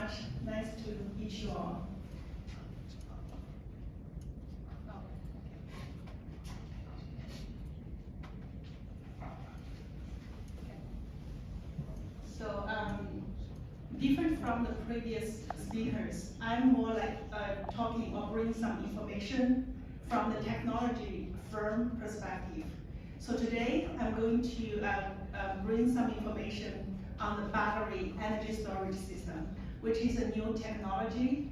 much. Nice to meet you all. So, different from the previous speakers, I'm more like talking or bring some information from the technology firm perspective. So today, I'm going to bring some information on the battery energy storage system, which is a new technology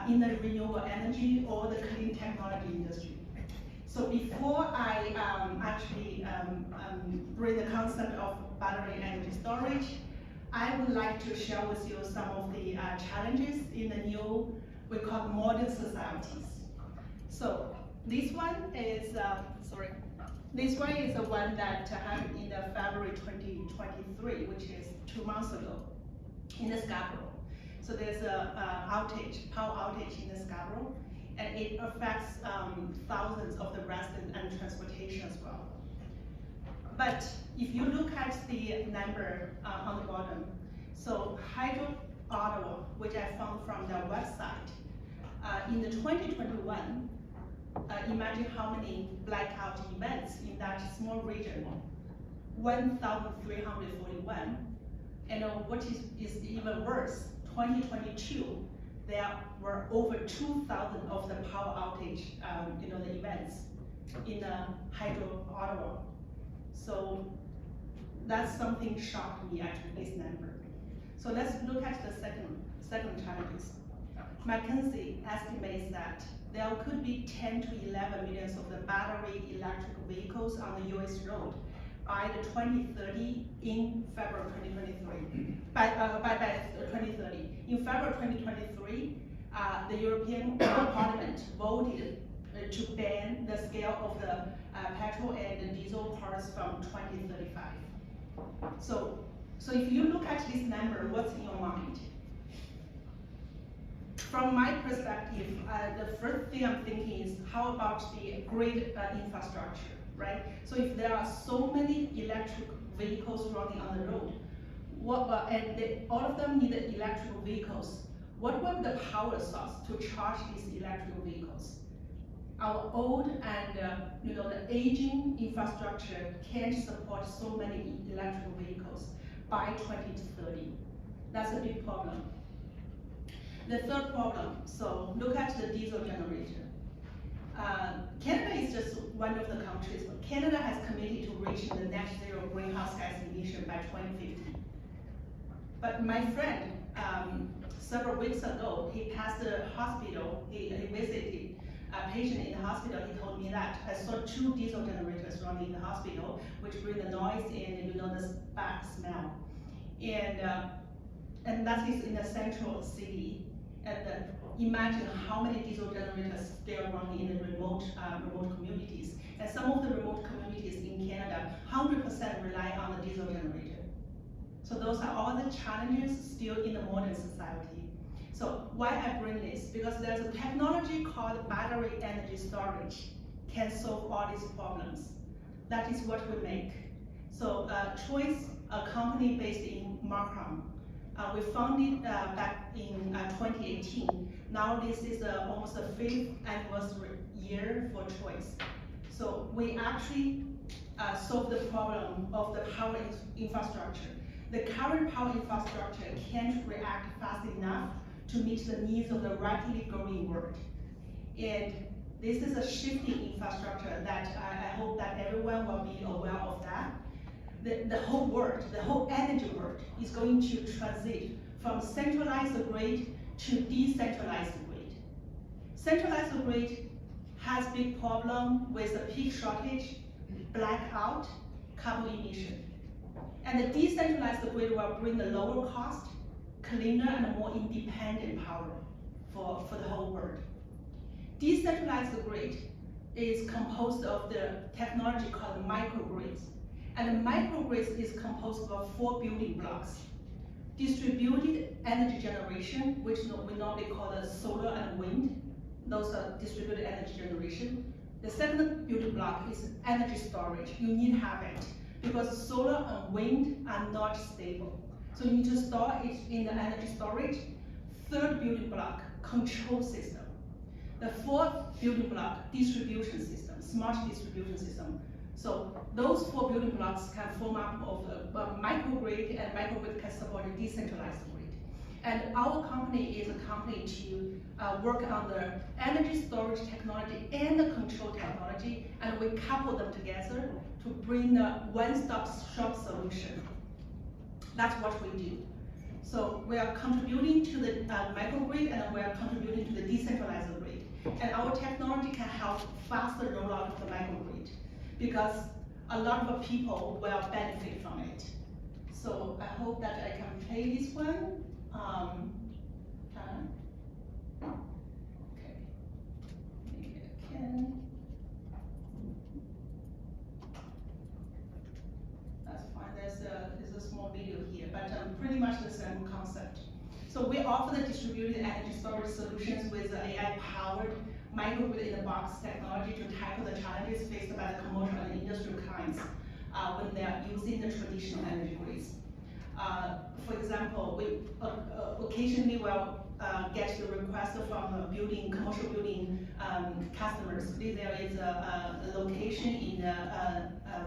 in the renewable energy or the clean technology industry. So before I actually bring the concept of battery energy storage, I would like to share with you some of the challenges in the new, we call modern societies. So this one is, this one is the one that happened in February 2023, which is 2 months ago in the Scarborough. So there's a power outage in the Scarborough, and it affects thousands of the residents and transportation as well. But if you look at the number on the bottom, so Hydro Ottawa, which I found from their website, in the 2021, imagine how many blackout events in that small region, 1,341. And what is even worse, 2022, there were over 2,000 of the power outage, the events in Hydro Ottawa. So that's something shocked me actually, this number. So let's look at the second challenges. McKinsey estimates that there could be 10 to 11 million of the battery electric vehicles on the US road by the 2030 in February 2023. By 2030. In February 2023, the European Parliament voted to ban the scale of the petrol and diesel cars from 2035. So if you look at this number, what's in your mind? From my perspective, the first thing I'm thinking is how about the grid infrastructure, right? So if there are so many electric vehicles running on the road, all of them need electric vehicles, what will be the power source to charge these electric vehicles? Our old and the aging infrastructure can't support so many electric vehicles by 2030. That's a big problem. The third problem, so look at the diesel generator. Canada is just one of the countries, but Canada has committed to reaching the net zero greenhouse gas emission by 2050. But my friend, several weeks ago, he passed the hospital, he visited a patient in the hospital. He told me that I saw 2 diesel generators running in the hospital, which bring the noise and the bad smell. And that is in the central city. And imagine how many diesel generators they are running in the remote communities. And some of the remote communities in Canada, 100% rely on the diesel generator. So those are all the challenges still in the modern society. So why I bring this? Because there's a technology called battery energy storage can solve all these problems. That is what we make. So TROES, a company based in Markham, we founded back in 2018. Now this is almost the 5th anniversary year for TROES. So we actually solve the problem of the power infrastructure. The current power infrastructure can't react fast enough to meet the needs of the rapidly growing world. And this is a shifting infrastructure that I hope that everyone will be aware of that. The whole world, the whole energy world is going to transit from centralized grid to decentralized grid. Centralized grid has big problem with the peak shortage, blackout, carbon emission. And the decentralized grid will bring the lower cost, cleaner and more independent power for the whole world. Decentralized grid is composed of the technology called microgrids. And the microgrid is composed of 4 building blocks. Distributed energy generation, which we normally call the solar and wind. Those are distributed energy generation. The second building block is energy storage. You need to have it because solar and wind are not stable. So you need to store it in the energy storage. Third building block, control system. The fourth building block, distribution system, smart distribution system. So those four building blocks can form up of a microgrid, and microgrid can support a decentralized grid. And our company is a company to work on the energy storage technology and the control technology, and we couple them together to bring a one-stop shop solution. That's what we do. So we are contributing to the microgrid, and we are contributing to the decentralized grid. And our technology can help faster rollout of the microgrid, because a lot of people will benefit from it. So I hope that I can play this one. Okay, maybe I can. That's fine. There's a small video here, but pretty much the same concept. So we offer the distributed energy storage solutions with AI-powered microgrid-in-the-box technology to tackle the challenges faced by the commercial and industrial clients when they are using the traditional energy grids. For example, we occasionally will get the request from commercial building customers. There is a location in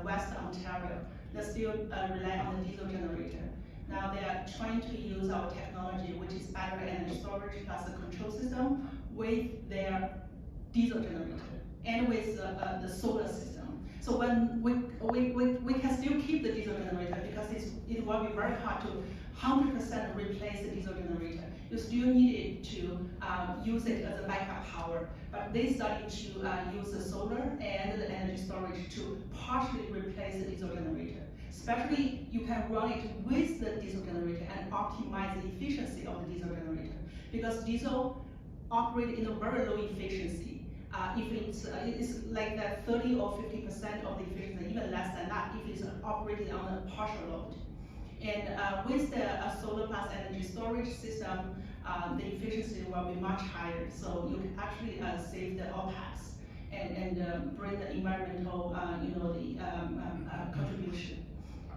West Ontario that still rely on the diesel generator. Now they are trying to use our technology, which is battery energy storage plus a control system, with their diesel generator and with the solar system. So when we can still keep the diesel generator, because it will be very hard to 100% replace the diesel generator. You still need it to use it as a backup power. But they started to use the solar and the energy storage to partially replace the diesel generator. Especially, you can run it with the diesel generator and optimize the efficiency of the diesel generator. Because diesel operates in a very low efficiency. If it's like that 30 or 50% of the efficiency, even less than that, if it's operating on a partial load. And with the solar plus energy storage system, the efficiency will be much higher. So you can actually save the OPEX and bring the environmental, contribution.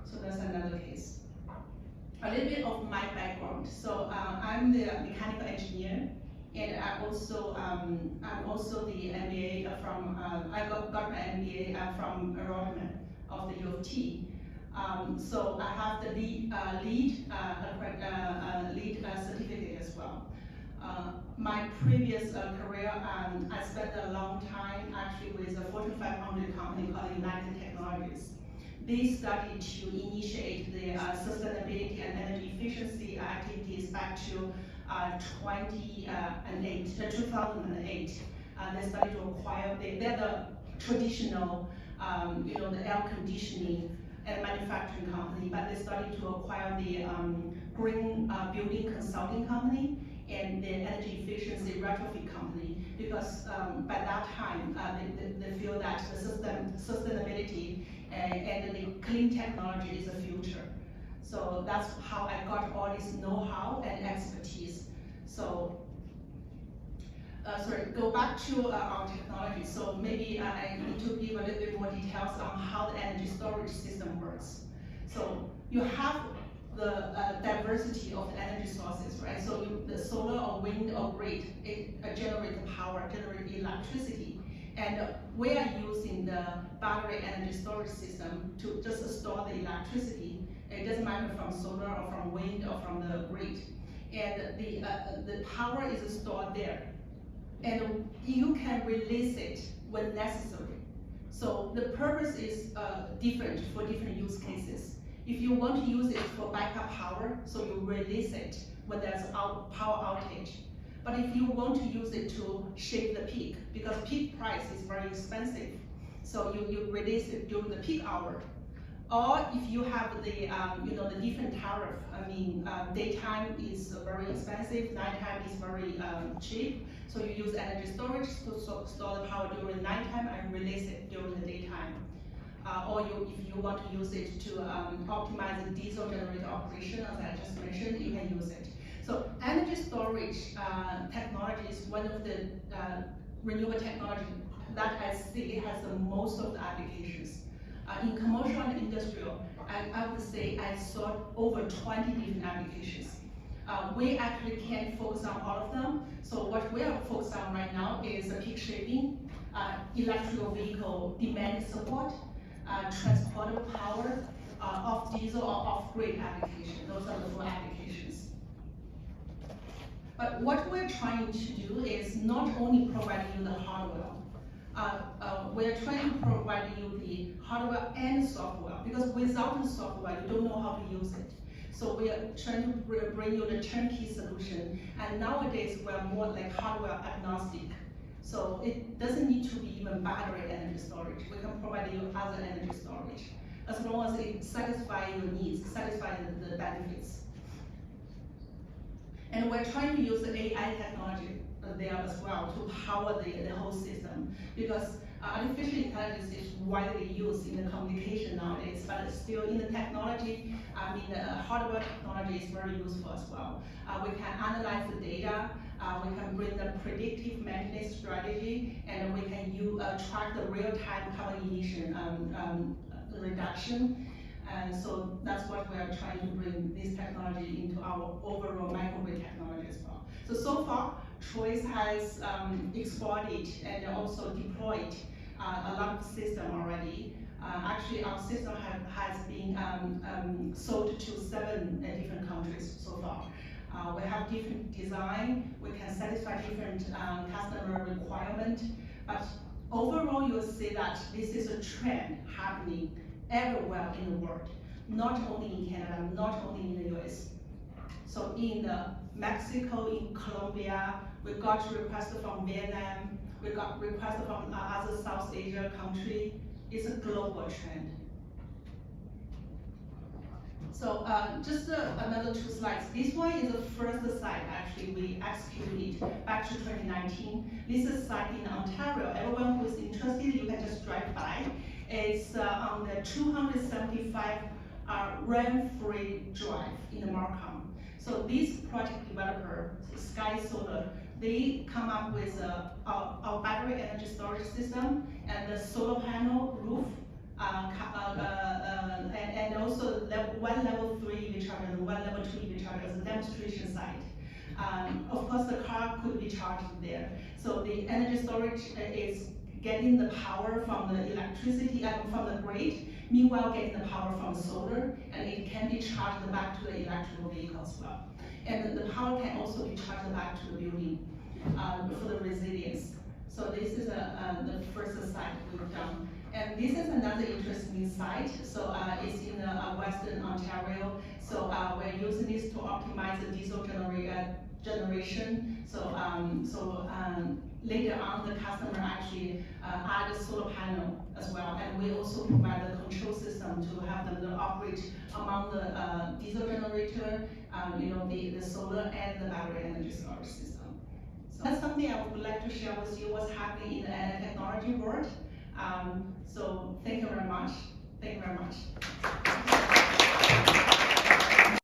So that's another case. A little bit of my background. So I'm the mechanical engineer, and I'm also the MBA from. I got my MBA from Rodman of the U of T. So I have the lead certificate as well. My previous career, I spent a long time actually with a Fortune 500 company called United Technologies. They started to initiate the sustainability and energy efficiency activities back to 2008. They started to acquire, they're the traditional, the air conditioning and manufacturing company, but they started to acquire the green building consulting company and the energy efficiency retrofit company, because by that time they feel that the sustainability and the clean technology is the future. So that's how I got all this know-how and expertise. So, go back to our technology. So maybe I need to give a little bit more details on how the energy storage system works. So you have the diversity of the energy sources, right? So the solar or wind or grid, it generates power, generates electricity. And we are using the battery energy storage system to just store the electricity. It doesn't matter from solar or from wind or from the grid. And the power is stored there. And you can release it when necessary. So the purpose is different for different use cases. If you want to use it for backup power, so you release it when there's a power outage. But if you want to use it to shape the peak, because peak price is very expensive, so you release it during the peak hour. Or if you have the the different tariff, daytime is very expensive, nighttime is very cheap. So you use energy storage to store the power during nighttime and release it during the daytime. Or if you want to use it to optimize the diesel generator operation, as I just mentioned, you can use it. So energy storage technology is one of the renewable technology that I see it has the most of the applications. In commercial and industrial, I would say I saw over 20 different applications. We actually can't focus on all of them. So what we are focused on right now is peak shaving, electrical vehicle demand support, transportable power, off diesel or off-grid application. Those are the 4 applications. But what we're trying to do is not only provide you the hardware, we're trying to provide you the hardware and software, because without the software, you don't know how to use it. So we are trying to bring you the turnkey solution, and nowadays we're more like hardware agnostic. So it doesn't need to be even battery energy storage. We can provide you other energy storage, as long as it satisfies your needs, satisfies the benefits. And we're trying to use the AI technology there as well to power the whole system, because artificial intelligence is widely used in the communication nowadays, but still in the technology, the hardware technology is very useful as well. We can analyze the data, we can bring the predictive maintenance strategy, and we can track the real-time carbon emission reduction. And so that's what we are trying to bring this technology into our overall microgrid technology as well. So far, TROES has exploited and also deployed a lot of system already. Actually, our system has been sold to 7 different countries so far. We have different design, we can satisfy different customer requirement, but overall you'll see that this is a trend happening everywhere in the world, not only in Canada, not only in the US. So in Mexico, in Colombia, we got requests from Vietnam, we got requests from other South Asia country. It's a global trend. So just another 2 slides. This one is the first site actually we executed back to 2019. This is a site in Ontario. Everyone who's interested, you can just drive by. It's on the 275 Rain-Free Drive in the Markham. So this project developer, Sky Solar, they come up with our battery energy storage system and the solar panel roof, and also one level 3 EV charger and one level 2 EV charger as a demonstration site. Of course, the car could be charged there. So the energy storage is getting the power from the electricity from the grid, meanwhile getting the power from the solar, and it can be charged back to the electrical vehicle as well. And the power can also be charged back to the building for the resilience. So this is the first site we've done. And this is another interesting site. So it's in Western Ontario. So we're using this to optimize the diesel generation. So later on, the customer actually add a solar panel as well, and we also provide the control system to have them to operate among the diesel generator, the solar and the battery energy storage system. So that's something I would like to share with you what's happening in the technology world. So thank you very much. Thank you very much.